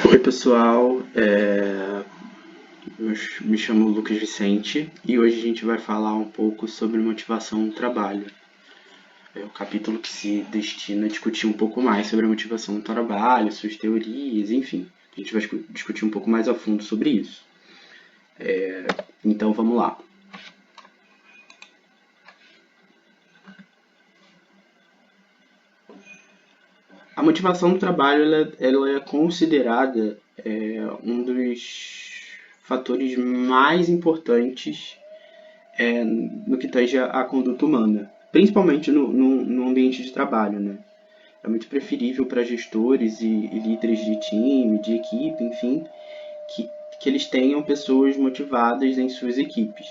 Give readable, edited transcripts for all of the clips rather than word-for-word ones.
Oi, pessoal. Eu me chamo Lucas Vicente e hoje a gente vai falar um pouco sobre motivação no trabalho. É o capítulo que se destina a discutir um pouco mais sobre a motivação no trabalho, suas teorias, enfim. A gente vai discutir um pouco mais a fundo sobre isso. Então vamos lá. A motivação no trabalho ela é considerada um dos fatores mais importantes no que tange à conduta humana, principalmente no ambiente de trabalho, né? É muito preferível para gestores e líderes de time, de equipe, enfim, que, que eles tenham pessoas motivadas em suas equipes.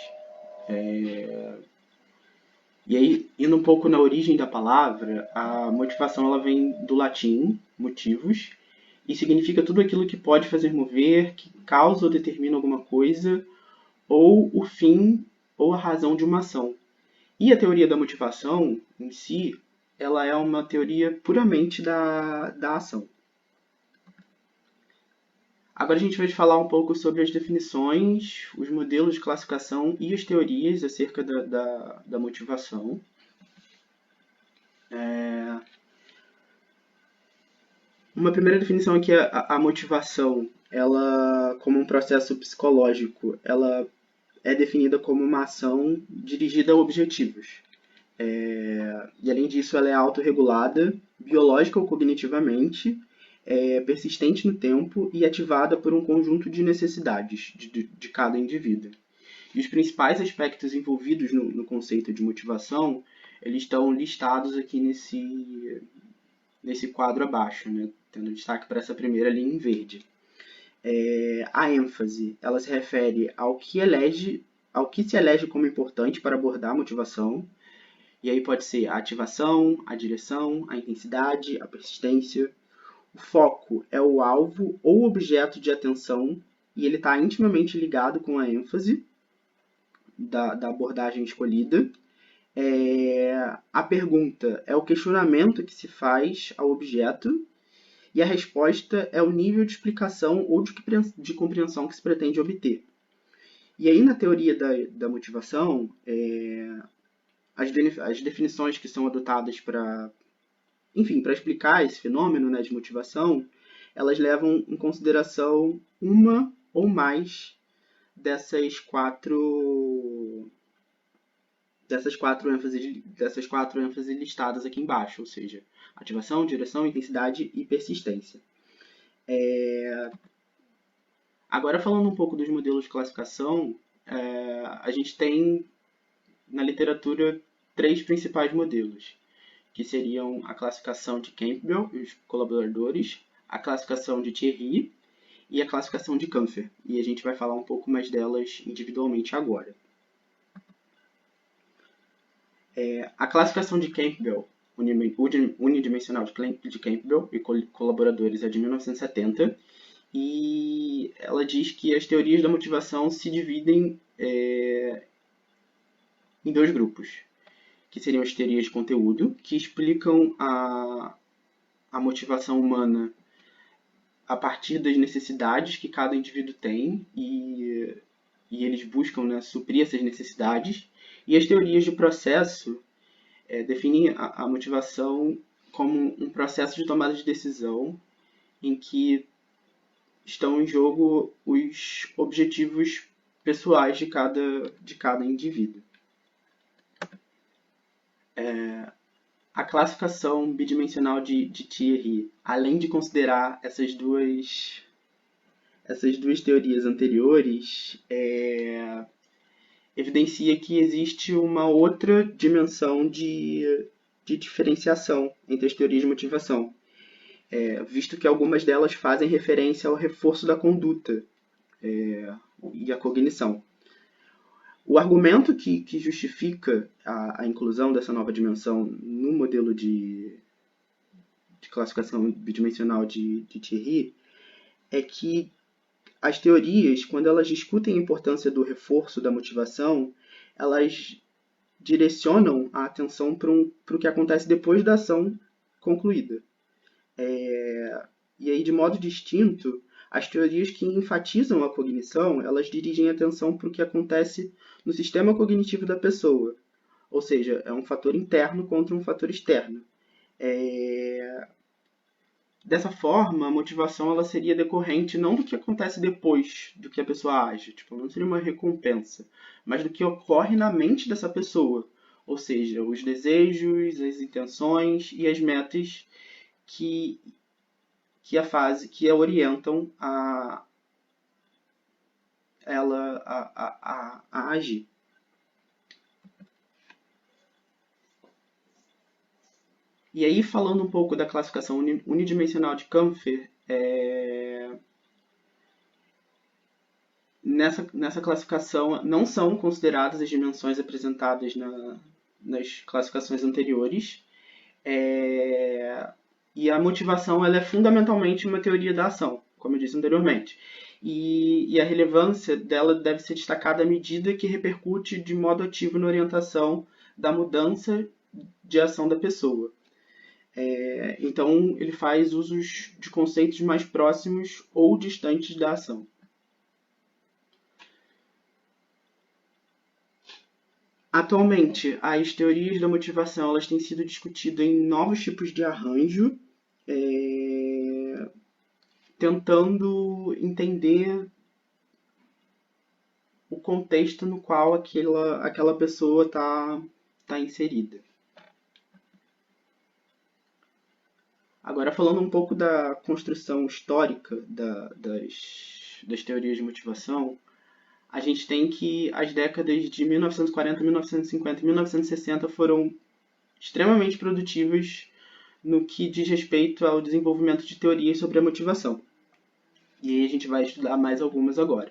E aí, indo um pouco na origem da palavra, a motivação ela vem do latim, motivos, e significa tudo aquilo que pode fazer mover, que causa ou determina alguma coisa, ou o fim ou a razão de uma ação. E a teoria da motivação, em si, ela é uma teoria puramente da ação. Agora a gente vai falar um pouco sobre as definições, os modelos de classificação e as teorias acerca da motivação. Uma primeira definição é que a motivação, ela, como um processo psicológico, ela é definida como uma ação dirigida a objetivos. E além disso, ela é autorregulada, biológica ou cognitivamente, persistente no tempo e ativada por um conjunto de necessidades de cada indivíduo. E os principais aspectos envolvidos no conceito de motivação, eles estão listados aqui nesse quadro abaixo, né? Tendo destaque para essa primeira linha em verde. A ênfase, ela se refere ao que se elege como importante para abordar a motivação. E aí pode ser a ativação, a direção, a intensidade, a persistência. O foco é o alvo ou objeto de atenção e ele está intimamente ligado com a ênfase da abordagem escolhida. A pergunta é o questionamento que se faz ao objeto e a resposta é o nível de explicação ou de compreensão que se pretende obter. E aí, na teoria da motivação, as definições que são adotadas para explicar esse fenômeno, né, de motivação, elas levam em consideração uma ou mais dessas quatro ênfases listadas aqui embaixo, ou seja, ativação, direção, intensidade e persistência. Agora, falando um pouco dos modelos de classificação, a gente tem na literatura 3 principais modelos, que seriam a classificação de Campbell e os colaboradores, a classificação de Thierry e a classificação de Kampfer. E a gente vai falar um pouco mais delas individualmente agora. A classificação de Campbell, unidimensional de Campbell e colaboradores, é de 1970, e ela diz que as teorias da motivação se dividem em 2 grupos, que seriam as teorias de conteúdo, que explicam a motivação humana a partir das necessidades que cada indivíduo tem e eles buscam, né, suprir essas necessidades. E as teorias de processo definem a motivação como um processo de tomada de decisão em que estão em jogo os objetivos pessoais de cada indivíduo. A classificação bidimensional de Thierry, além de considerar essas duas teorias anteriores, evidencia que existe uma outra dimensão de diferenciação entre as teorias de motivação, visto que algumas delas fazem referência ao reforço da conduta e à cognição. O argumento que justifica a inclusão dessa nova dimensão no modelo de classificação bidimensional de Thierry é que as teorias, quando elas discutem a importância do reforço da motivação, elas direcionam a atenção para o que acontece depois da ação concluída. E aí, de modo distinto, As teorias que enfatizam a cognição, elas dirigem a atenção para o que acontece no sistema cognitivo da pessoa, ou seja, é um fator interno contra um fator externo. Dessa forma, a motivação ela seria decorrente não do que acontece depois do que a pessoa age, tipo, não seria uma recompensa, mas do que ocorre na mente dessa pessoa, ou seja, os desejos, as intenções e as metas que que a orientam a ela a agir. E aí, falando um pouco da classificação unidimensional de Kampfer, nessa classificação não são consideradas as dimensões apresentadas nas classificações anteriores, e a motivação ela é fundamentalmente uma teoria da ação, como eu disse anteriormente. E a relevância dela deve ser destacada à medida que repercute de modo ativo na orientação da mudança de ação da pessoa. Então, ele faz usos de conceitos mais próximos ou distantes da ação. Atualmente, as teorias da motivação elas têm sido discutidas em novos tipos de arranjo, tentando entender o contexto no qual aquela pessoa está inserida. Agora, falando um pouco da construção histórica das teorias de motivação, a gente tem que as décadas de 1940, 1950 e 1960 foram extremamente produtivas no que diz respeito ao desenvolvimento de teorias sobre a motivação. E aí a gente vai estudar mais algumas agora.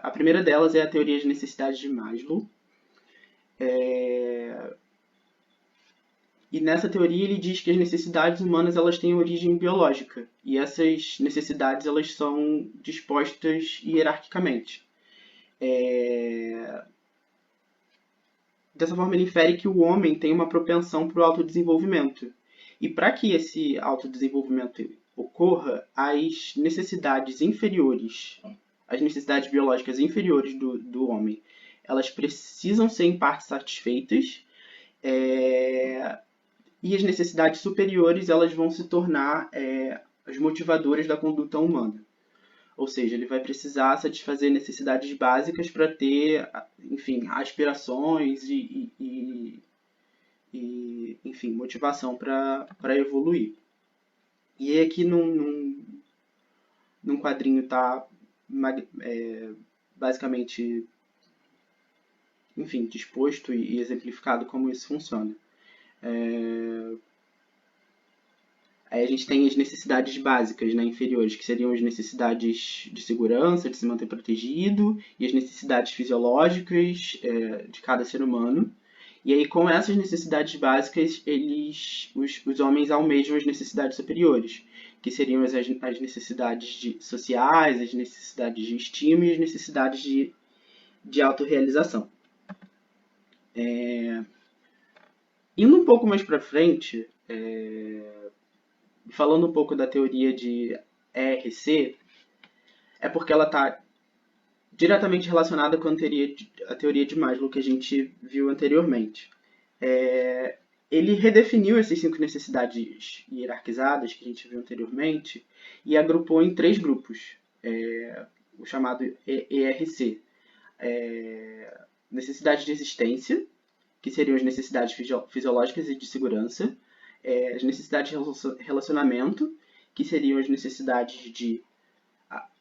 A primeira delas é a teoria de necessidades de Maslow. E nessa teoria ele diz que as necessidades humanas elas têm origem biológica e essas necessidades elas são dispostas hierarquicamente. Dessa forma ele infere que o homem tem uma propensão para o autodesenvolvimento. E para que esse autodesenvolvimento ocorra, as necessidades inferiores, as necessidades biológicas inferiores do homem, elas precisam ser em parte satisfeitas, e as necessidades superiores elas vão se tornar as motivadoras da conduta humana. Ou seja, ele vai precisar satisfazer necessidades básicas para ter, enfim, aspirações e enfim, motivação para evoluir. E aqui num quadrinho está basicamente, enfim, disposto e exemplificado como isso funciona. Aí a gente tem as necessidades básicas, né, inferiores, que seriam as necessidades de segurança, de se manter protegido, e as necessidades fisiológicas de cada ser humano. E aí, com essas necessidades básicas, os homens almejam as necessidades superiores, que seriam as necessidades sociais, as necessidades de estima e as necessidades de autorrealização. Indo um pouco mais para frente, falando um pouco da teoria de ERC, é porque ela está diretamente relacionada com a teoria de Maslow que a gente viu anteriormente. Ele redefiniu essas 5 necessidades hierarquizadas que a gente viu anteriormente e agrupou em 3 grupos, o chamado ERC. Necessidades de existência, que seriam as necessidades fisiológicas e de segurança, as necessidades de relacionamento, que seriam as necessidades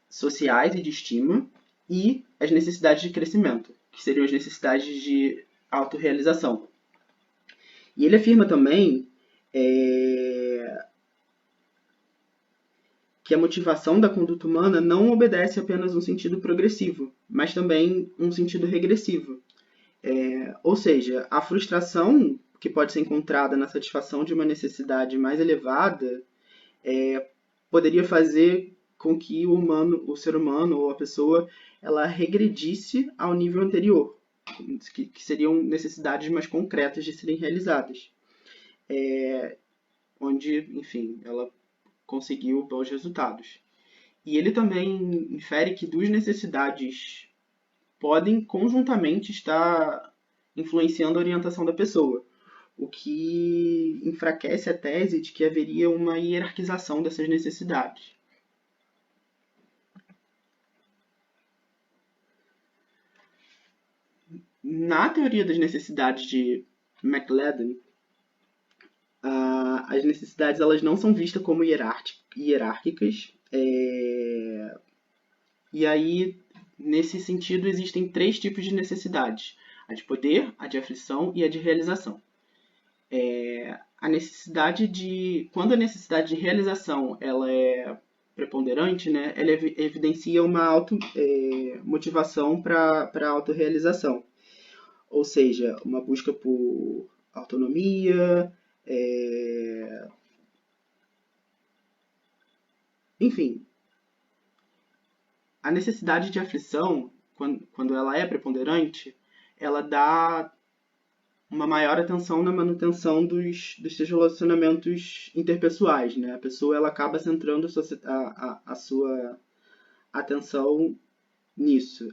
sociais e de estima, e as necessidades de crescimento, que seriam as necessidades de autorrealização. E ele afirma também que a motivação da conduta humana não obedece apenas um sentido progressivo, mas também um sentido regressivo. Ou seja, a frustração que pode ser encontrada na satisfação de uma necessidade mais elevada poderia fazer com que o ser humano ou a pessoa ela regredisse ao nível anterior, que seriam necessidades mais concretas de serem realizadas, onde, enfim, ela conseguiu bons resultados. E ele também infere que duas necessidades podem conjuntamente estar influenciando a orientação da pessoa, o que enfraquece a tese de que haveria uma hierarquização dessas necessidades. Na teoria das necessidades de McLaren, as necessidades elas não são vistas como hierárquicas. E aí, nesse sentido, existem três tipos de necessidades: a de poder, a de aflição e a de realização. A necessidade de, quando a necessidade de realização ela é preponderante, né, ela evidencia uma motivação para a autorrealização, ou seja, uma busca por autonomia, enfim. A necessidade de aflição, quando ela é preponderante, ela dá uma maior atenção na manutenção dos seus relacionamentos interpessoais, né? A pessoa ela acaba centrando a sua atenção nisso,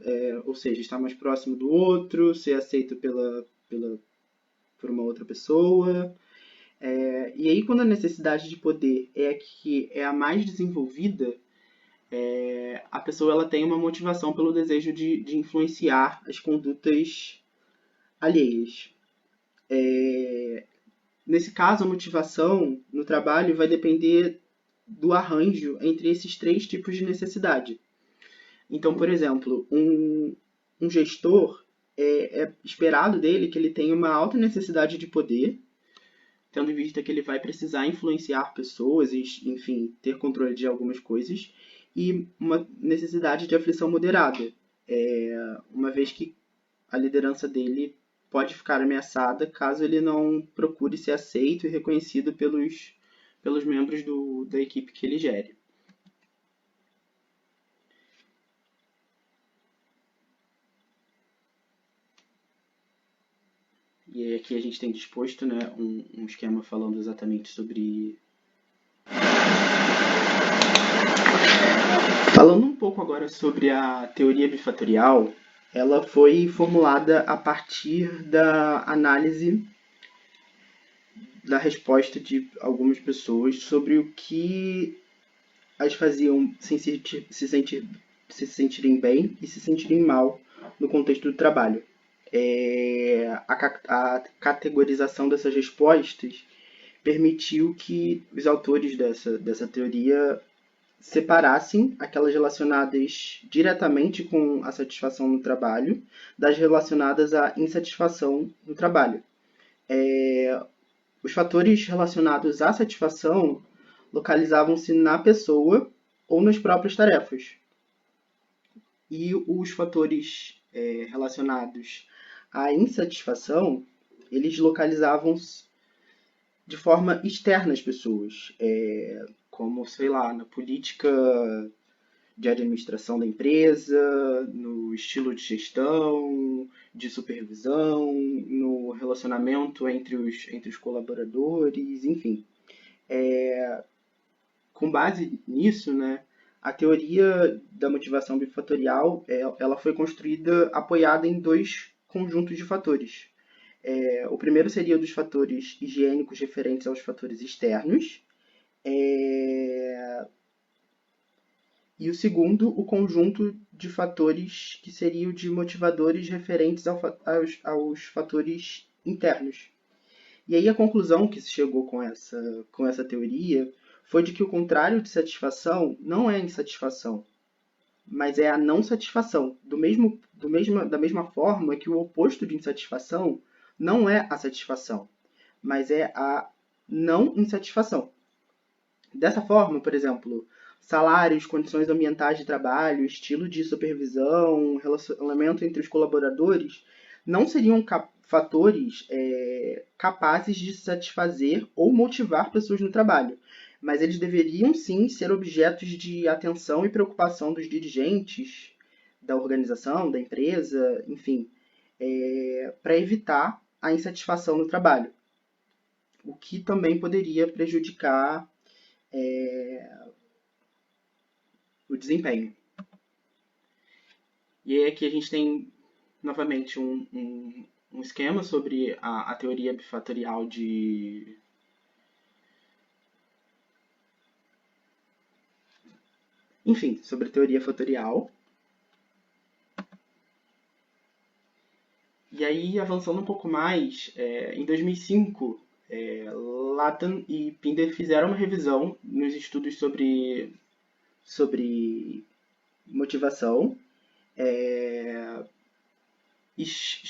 ou seja, estar mais próximo do outro, ser aceito por uma outra pessoa. E aí, quando a necessidade de poder é a que é a mais desenvolvida, a pessoa ela tem uma motivação pelo desejo de influenciar as condutas alheias. Nesse caso, a motivação no trabalho vai depender do arranjo entre esses três tipos de necessidade. Então, por exemplo, um gestor é esperado dele que ele tenha uma alta necessidade de poder, tendo em vista que ele vai precisar influenciar pessoas, enfim, ter controle de algumas coisas, e uma necessidade de aflição moderada, uma vez que a liderança dele pode ficar ameaçada caso ele não procure ser aceito e reconhecido pelos membros da equipe que ele gere. E aí aqui a gente tem disposto, né, um esquema falando exatamente sobre... Falando um pouco agora sobre a teoria bifatorial, ela foi formulada a partir da análise da resposta de algumas pessoas sobre o que as faziam se sentirem bem e se sentirem mal no contexto do trabalho. A categorização dessas respostas permitiu que os autores dessa teoria separassem aquelas relacionadas diretamente com a satisfação no trabalho das relacionadas à insatisfação no trabalho. Os fatores relacionados à satisfação localizavam-se na pessoa ou nas próprias tarefas. E os fatores relacionados à insatisfação, eles localizavam-se de forma externa às pessoas, como, sei lá, na política de administração da empresa, no estilo de gestão, de supervisão, no relacionamento entre os colaboradores, enfim. Com base nisso, né, a teoria da motivação bifatorial ela foi construída apoiada em dois conjuntos de fatores. O primeiro seria o dos fatores higiênicos referentes aos fatores externos, e o segundo, o conjunto de fatores que seria o de motivadores referentes aos fatores internos. E aí a conclusão que se chegou com essa teoria foi de que o contrário de satisfação não é insatisfação, mas é a não satisfação. Da mesma forma que o oposto de insatisfação não é a satisfação, mas é a não insatisfação. Dessa forma, por exemplo, salários, condições ambientais de trabalho, estilo de supervisão, relacionamento entre os colaboradores, não seriam fatores capazes de satisfazer ou motivar pessoas no trabalho, mas eles deveriam sim ser objetos de atenção e preocupação dos dirigentes da organização, da empresa, enfim, para evitar a insatisfação no trabalho, o que também poderia prejudicar o desempenho. E aí aqui a gente tem, novamente, um esquema sobre a teoria bifatorial de... Enfim, sobre a teoria fatorial. E aí, avançando um pouco mais, em 2005, Latham e Pinder fizeram uma revisão nos estudos sobre motivação.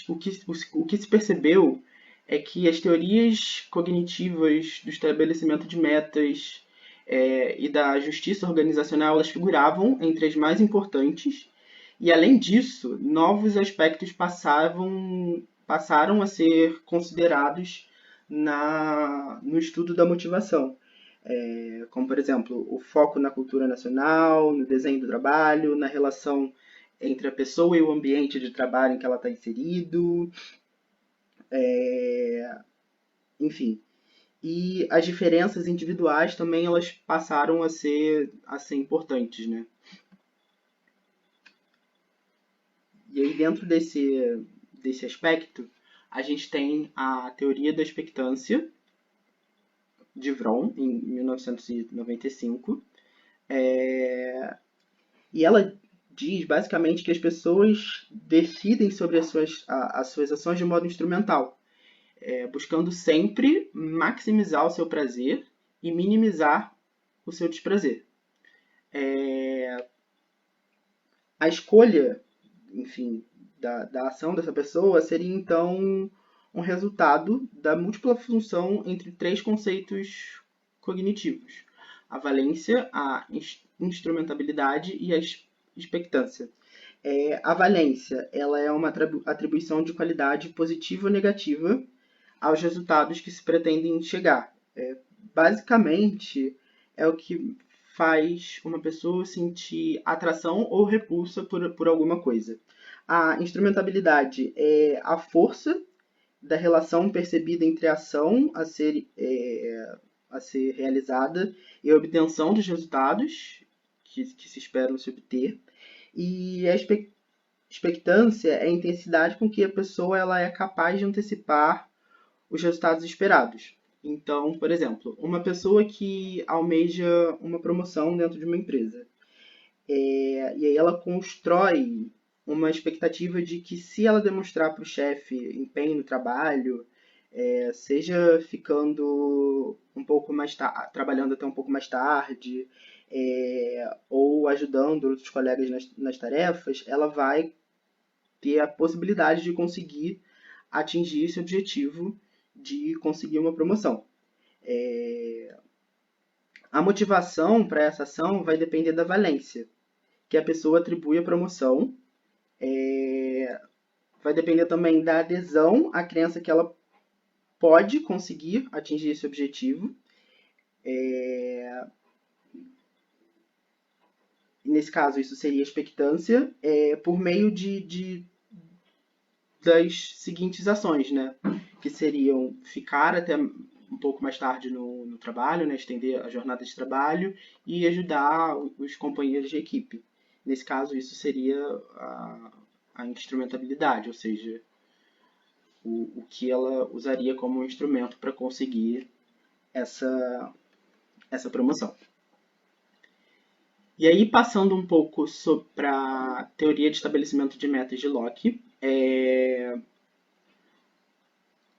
O que se percebeu é que as teorias cognitivas do estabelecimento de metas e da justiça organizacional, elas figuravam entre as mais importantes. E, além disso, novos aspectos passaram a ser considerados no estudo da motivação. Como, por exemplo, o foco na cultura nacional, no desenho do trabalho, na relação entre a pessoa e o ambiente de trabalho em que ela está inserido, enfim. E as diferenças individuais também elas passaram a ser importantes, né? E aí, dentro desse aspecto, a gente tem a teoria da expectância, de Vroom, em 1995. E ela diz, basicamente, que as pessoas decidem sobre as suas ações de modo instrumental, buscando sempre maximizar o seu prazer e minimizar o seu desprazer. A escolha, enfim, da ação dessa pessoa seria, então, um resultado da múltipla função entre três conceitos cognitivos: a valência, a instrumentabilidade e a expectância. A valência ela é uma atribuição de qualidade positiva ou negativa aos resultados que se pretendem chegar. Basicamente, é o que faz uma pessoa sentir atração ou repulsa por alguma coisa. A instrumentabilidade é a força da relação percebida entre a ação a ser realizada e a obtenção dos resultados que se esperam se obter. E a expectância é a intensidade com que a pessoa ela é capaz de antecipar os resultados esperados. Então, por exemplo, uma pessoa que almeja uma promoção dentro de uma empresa, e aí ela constrói uma expectativa de que se ela demonstrar para o chefe empenho no trabalho, seja ficando um pouco mais trabalhando até um pouco mais tarde, ou ajudando outros colegas nas tarefas, ela vai ter a possibilidade de conseguir atingir esse objetivo de conseguir uma promoção. A motivação para essa ação vai depender da valência que a pessoa atribui à promoção. Vai depender também da adesão à crença que ela pode conseguir atingir esse objetivo. Nesse caso, isso seria a expectância, por meio das seguintes ações, né? Que seriam ficar até um pouco mais tarde no trabalho, né? Estender a jornada de trabalho e ajudar os companheiros de equipe. Nesse caso, isso seria a instrumentabilidade, ou seja, o que ela usaria como instrumento para conseguir essa promoção. E aí, passando um pouco para a teoria de estabelecimento de metas de Locke,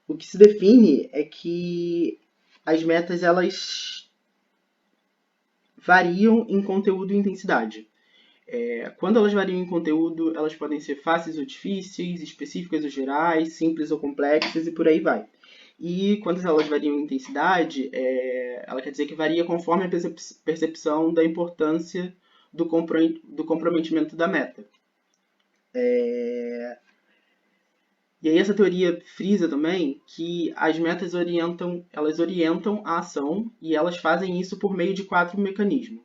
o que se define é que as metas elas variam em conteúdo e intensidade. Quando elas variam em conteúdo, elas podem ser fáceis ou difíceis, específicas ou gerais, simples ou complexas e por aí vai. E quando elas variam em intensidade, ela quer dizer que varia conforme a percepção da importância do comprometimento da meta. E aí essa teoria frisa também que as metas orientam a ação e elas fazem isso por meio de quatro mecanismos,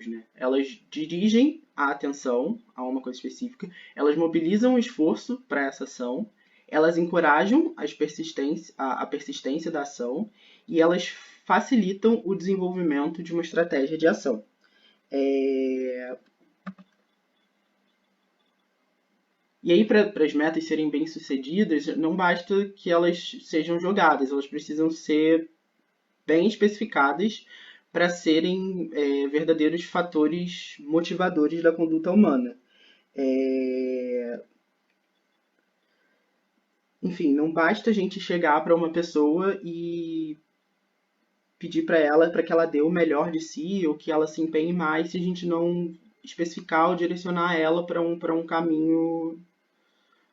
né? Elas dirigem a atenção a uma coisa específica, elas mobilizam o esforço para essa ação, elas encorajam a persistência da ação e elas facilitam o desenvolvimento de uma estratégia de ação. E aí, para as metas serem bem-sucedidas, não basta que elas sejam jogadas, elas precisam ser bem especificadas para serem verdadeiros fatores motivadores da conduta humana. Enfim, não basta a gente chegar para uma pessoa e pedir para que ela dê o melhor de si ou que ela se empenhe mais se a gente não especificar ou direcionar ela para um caminho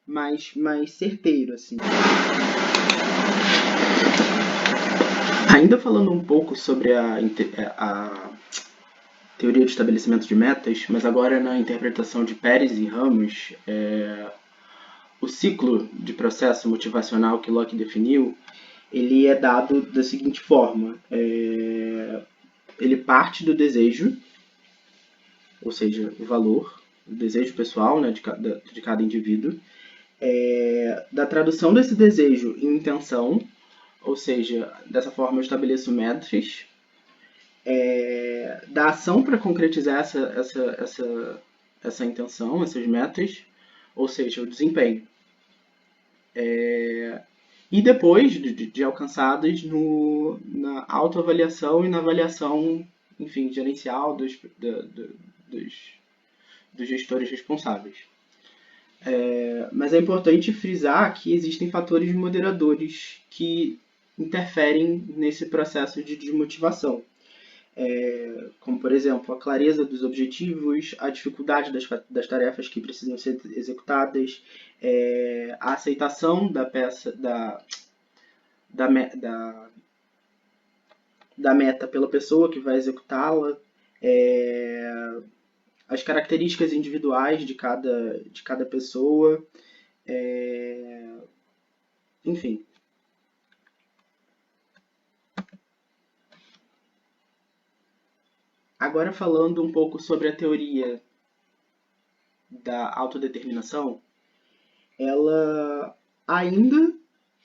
mais certeiro, assim. Ainda falando um pouco sobre a teoria de estabelecimento de metas, mas agora na interpretação de Pérez e Ramos, o ciclo de processo motivacional que Locke definiu, ele é dado da seguinte forma. Ele parte do desejo, ou seja, o valor, o desejo pessoal, né, de cada indivíduo, da tradução desse desejo em intenção, ou seja, dessa forma eu estabeleço metas, da ação para concretizar essa intenção, essas metas, ou seja, o desempenho. E depois de alcançadas na autoavaliação e na avaliação, enfim, gerencial dos gestores responsáveis. Mas é importante frisar que existem fatores moderadores que interferem nesse processo de desmotivação. Como, por exemplo, a clareza dos objetivos, a dificuldade das tarefas que precisam ser executadas, a aceitação da meta pela pessoa que vai executá-la, as características individuais de cada pessoa, enfim. Agora falando um pouco sobre a teoria da autodeterminação, ela ainda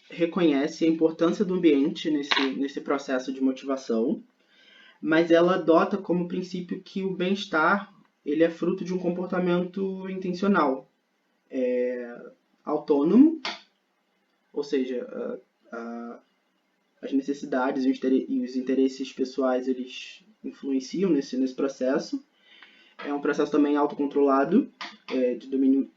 reconhece a importância do ambiente nesse processo de motivação, mas ela adota como princípio que o bem-estar ele é fruto de um comportamento intencional, autônomo, ou seja, as necessidades e os interesses pessoais eles influenciam nesse processo. É um processo também autocontrolado,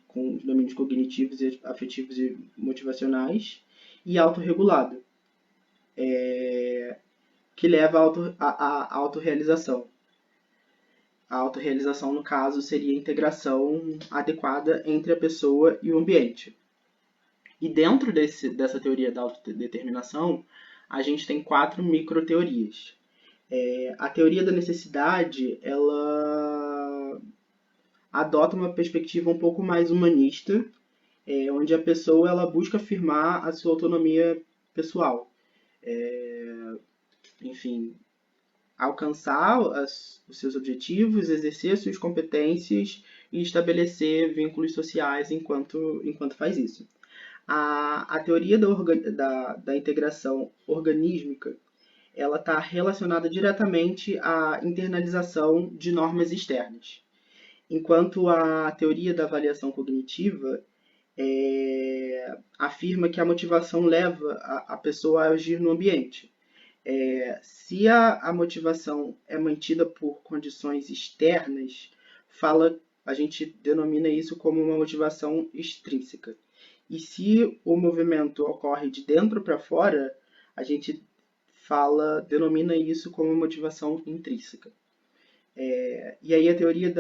com domínios cognitivos, afetivos e motivacionais, e autorregulado, que leva à autorrealização. A autorrealização, no caso, seria a integração adequada entre a pessoa e o ambiente. E dentro dessa teoria da autodeterminação, a gente tem 4 microteorias. A teoria da necessidade, ela adota uma perspectiva um pouco mais humanista, onde a pessoa ela busca afirmar a sua autonomia pessoal. Enfim, alcançar os seus objetivos, exercer as suas competências e estabelecer vínculos sociais enquanto faz isso. A teoria da integração organísmica ela está relacionada diretamente à internalização de normas externas, enquanto a teoria da avaliação cognitiva afirma que a motivação leva a pessoa a agir no ambiente. Se a motivação é mantida por condições externas, a gente denomina isso como uma motivação extrínseca. E se o movimento ocorre de dentro para fora, a gente denomina isso como motivação intrínseca. E aí a teoria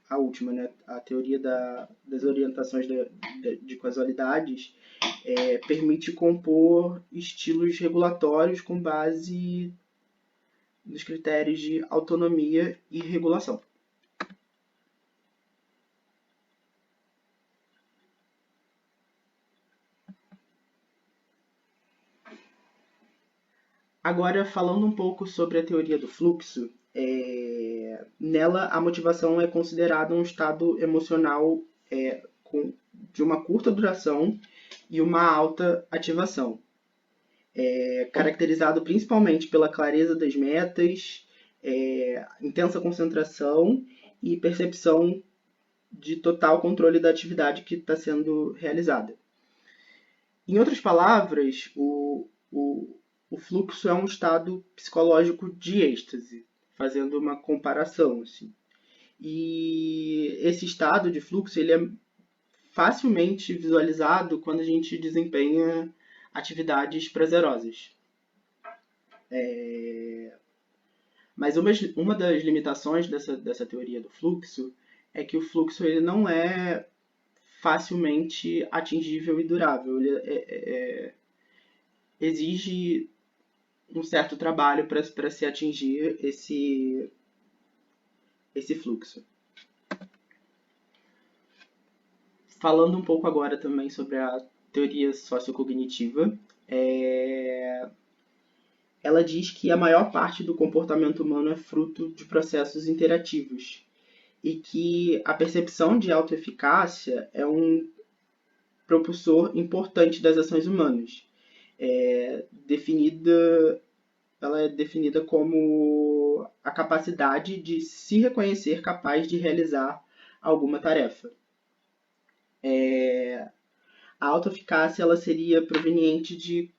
a última, né, a teoria das orientações de causalidades permite compor estilos regulatórios com base nos critérios de autonomia e regulação. Agora, falando um pouco sobre a teoria do fluxo, nela a motivação é considerada um estado emocional de uma curta duração e uma alta ativação, caracterizado principalmente pela clareza das metas, intensa concentração e percepção de total controle da atividade que está sendo realizada. Em outras palavras, o fluxo é um estado psicológico de êxtase, fazendo uma comparação, assim. E esse estado de fluxo ele é facilmente visualizado quando a gente desempenha atividades prazerosas. Mas uma das limitações dessa teoria do fluxo é que o fluxo ele não é facilmente atingível e durável. Ele exige um certo trabalho para se atingir esse fluxo. Falando um pouco agora também sobre a teoria sociocognitiva, ela diz que a maior parte do comportamento humano é fruto de processos interativos e que a percepção de autoeficácia é um propulsor importante das ações humanas. Ela é definida como a capacidade de se reconhecer capaz de realizar alguma tarefa. A autoeficácia ela seria proveniente de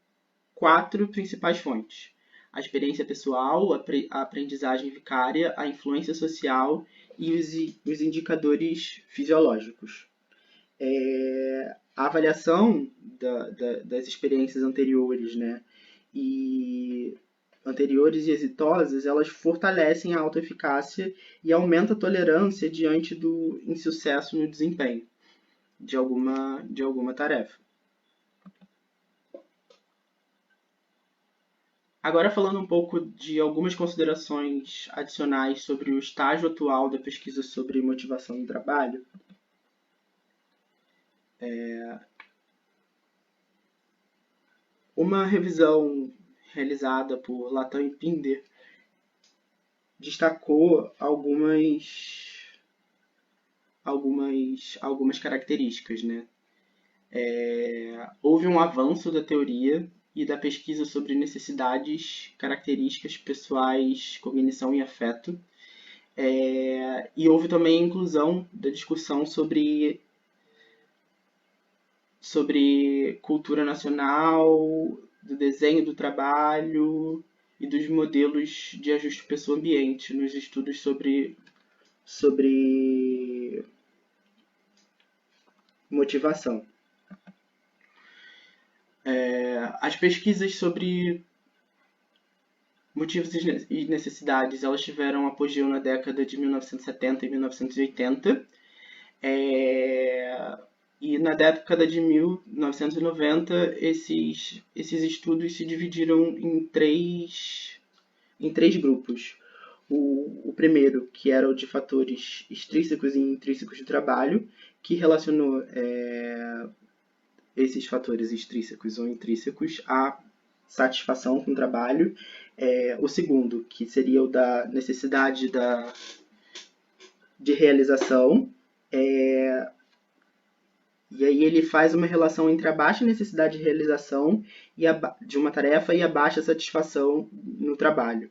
4 principais fontes: a experiência pessoal, a aprendizagem vicária, a influência social e os indicadores fisiológicos. A avaliação das experiências anteriores, né, anteriores e exitosas, elas fortalecem a autoeficácia e aumentam a tolerância diante do insucesso no desempenho de alguma tarefa. Agora falando um pouco de algumas considerações adicionais sobre o estágio atual da pesquisa sobre motivação no trabalho. Uma revisão realizada por Latam e Pinder destacou algumas características, né? Houve um avanço da teoria e da pesquisa sobre necessidades, características pessoais, cognição e afeto. E houve também a inclusão da discussão sobre cultura nacional, do desenho do trabalho e dos modelos de ajuste pessoa-ambiente nos estudos sobre motivação. As pesquisas sobre motivos e necessidades elas tiveram apogeu na década de 1970 e 1980. E na década de 1990, esses estudos se dividiram em três grupos. O primeiro, que era o de fatores extrínsecos e intrínsecos do trabalho, que relacionou esses fatores extrínsecos ou intrínsecos à satisfação com o trabalho. O segundo, que seria o da necessidade de realização, e aí ele faz uma relação entre a baixa necessidade de realização de uma tarefa e a baixa satisfação no trabalho.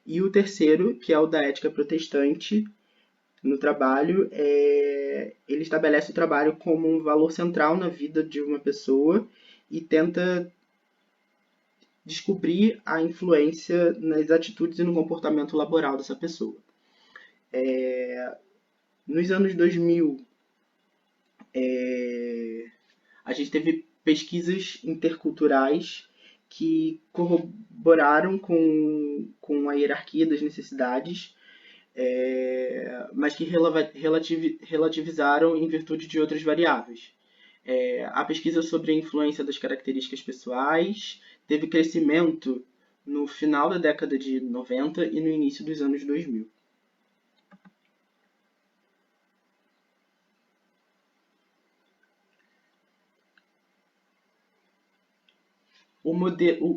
E o terceiro, que é o da ética protestante no trabalho, ele estabelece o trabalho como um valor central na vida de uma pessoa e tenta descobrir a influência nas atitudes e no comportamento laboral dessa pessoa. Nos anos 2000, a gente teve pesquisas interculturais que corroboraram com a hierarquia das necessidades, mas que relativizaram em virtude de outras variáveis. A pesquisa sobre a influência das características pessoais teve crescimento no final da década de 90 e no início dos anos 2000.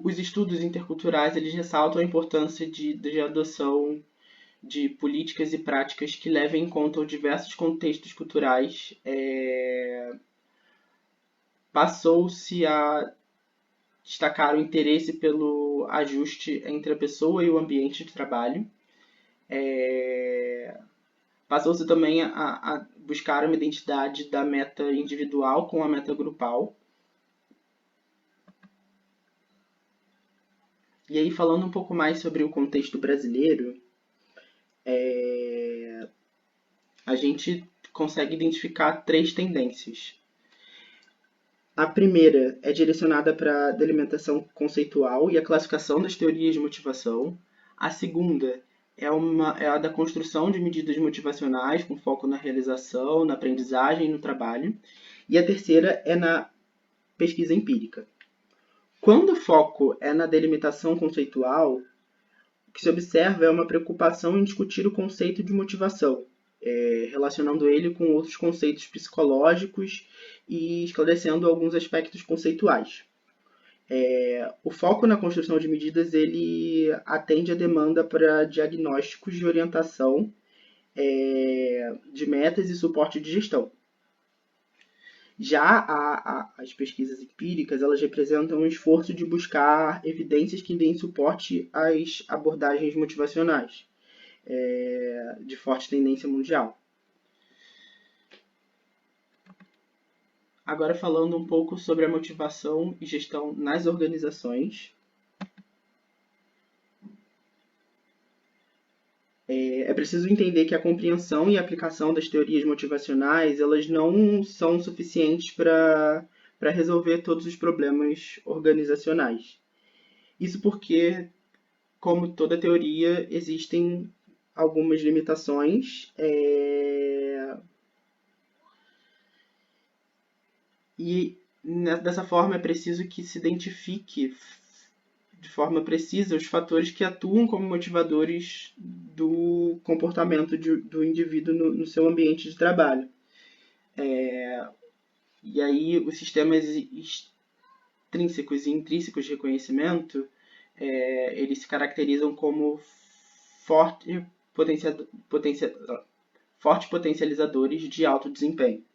Os estudos interculturais eles ressaltam a importância de adoção de políticas e práticas que levem em conta os diversos contextos culturais. Passou-se a destacar o interesse pelo ajuste entre a pessoa e o ambiente de trabalho. Passou-se também a buscar uma identidade da meta individual com a meta grupal. E aí, falando um pouco mais sobre o contexto brasileiro, a gente consegue identificar 3 tendências. A primeira é direcionada para a delimitação conceitual e a classificação das teorias de motivação. A segunda é a da construção de medidas motivacionais com foco na realização, na aprendizagem e no trabalho. E a terceira é na pesquisa empírica. Quando o foco é na delimitação conceitual, o que se observa é uma preocupação em discutir o conceito de motivação, relacionando ele com outros conceitos psicológicos e esclarecendo alguns aspectos conceituais. O foco na construção de medidas ele atende à demanda para diagnósticos de orientação de metas e suporte de gestão. Já as pesquisas empíricas, elas representam um esforço de buscar evidências que deem suporte às abordagens motivacionais, de forte tendência mundial. Agora falando um pouco sobre a motivação e gestão nas organizações. É preciso entender que a compreensão e a aplicação das teorias motivacionais elas não são suficientes para resolver todos os problemas organizacionais. Isso porque, como toda teoria, existem algumas limitações e dessa forma é preciso que se identifique de forma precisa os fatores que atuam como motivadores do comportamento do indivíduo no seu ambiente de trabalho. E aí os sistemas extrínsecos e intrínsecos de reconhecimento eles se caracterizam como fortes potencializadores de alto desempenho.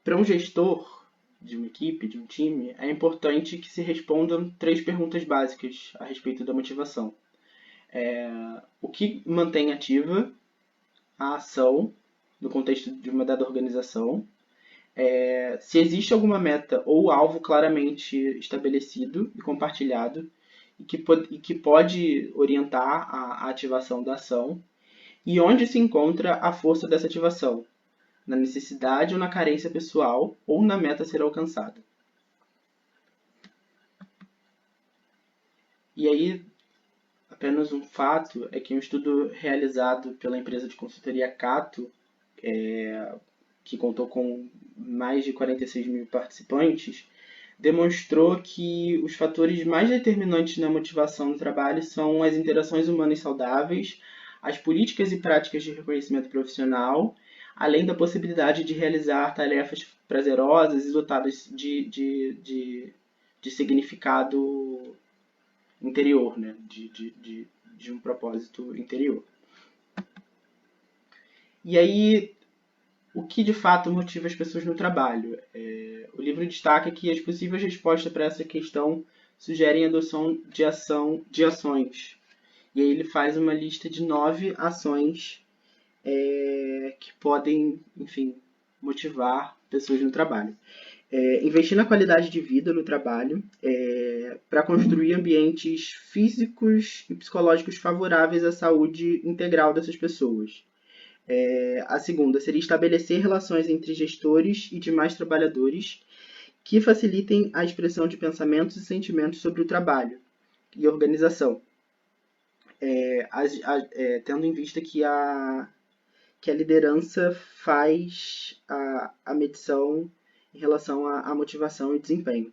Para um gestor de uma equipe, de um time, é importante que se respondam 3 perguntas básicas a respeito da motivação. O que mantém ativa a ação no contexto de uma dada organização? Se existe alguma meta ou alvo claramente estabelecido e compartilhado e que pode orientar a ativação da ação? E onde se encontra a força dessa ativação? Na necessidade ou na carência pessoal, ou na meta a ser alcançada. E aí, apenas um fato é que um estudo realizado pela empresa de consultoria Cato, que contou com mais de 46 mil participantes, demonstrou que os fatores mais determinantes na motivação no trabalho são as interações humanas saudáveis, as políticas e práticas de reconhecimento profissional, além da possibilidade de realizar tarefas prazerosas e dotadas de significado interior, né? de um propósito interior. E aí, o que de fato motiva as pessoas no trabalho? O livro destaca que as possíveis respostas para essa questão sugerem a adoção de ações. E aí ele faz uma lista de 9 ações que podem, enfim, motivar pessoas no trabalho. Investir na qualidade de vida no trabalho para construir ambientes físicos e psicológicos favoráveis à saúde integral dessas pessoas. A segunda seria estabelecer relações entre gestores e demais trabalhadores que facilitem a expressão de pensamentos e sentimentos sobre o trabalho e a organização, tendo em vista que a liderança faz a medição em relação à motivação e desempenho.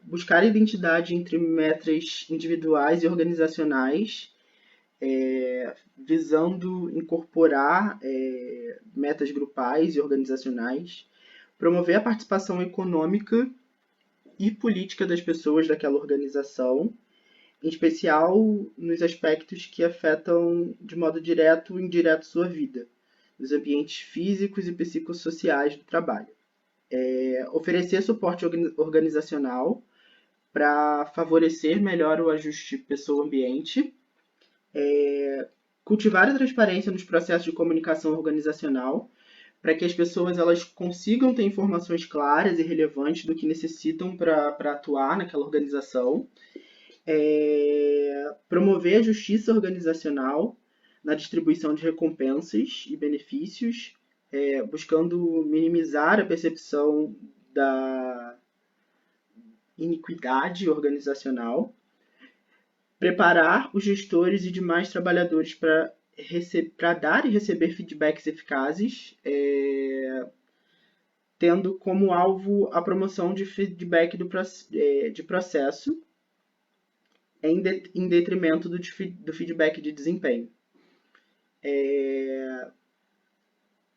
Buscar identidade entre metas individuais e organizacionais, visando incorporar metas grupais e organizacionais, promover a participação econômica e política das pessoas daquela organização, em especial nos aspectos que afetam de modo direto ou indireto sua vida, nos ambientes físicos e psicossociais do trabalho. Oferecer suporte organizacional para favorecer melhor o ajuste pessoa-ambiente, cultivar a transparência nos processos de comunicação organizacional, para que as pessoas elas consigam ter informações claras e relevantes do que necessitam para atuar naquela organização, promover a justiça organizacional na distribuição de recompensas e benefícios, buscando minimizar a percepção da iniquidade organizacional, preparar os gestores e demais trabalhadores para dar e receber feedbacks eficazes, tendo como alvo a promoção de feedback de processo em detrimento do feedback de desempenho.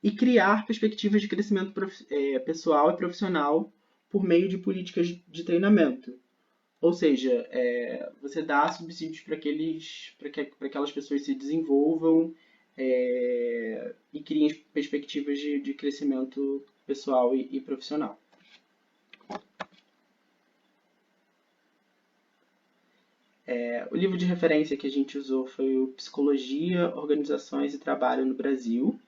E criar perspectivas de crescimento pessoal e profissional por meio de políticas de treinamento. Ou seja, você dá subsídios para aquelas pessoas se desenvolvam e criem perspectivas de crescimento pessoal e profissional. O livro de referência que a gente usou foi o Psicologia, Organizações e Trabalho no Brasil.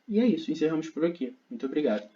E é isso, encerramos por aqui. Muito obrigado.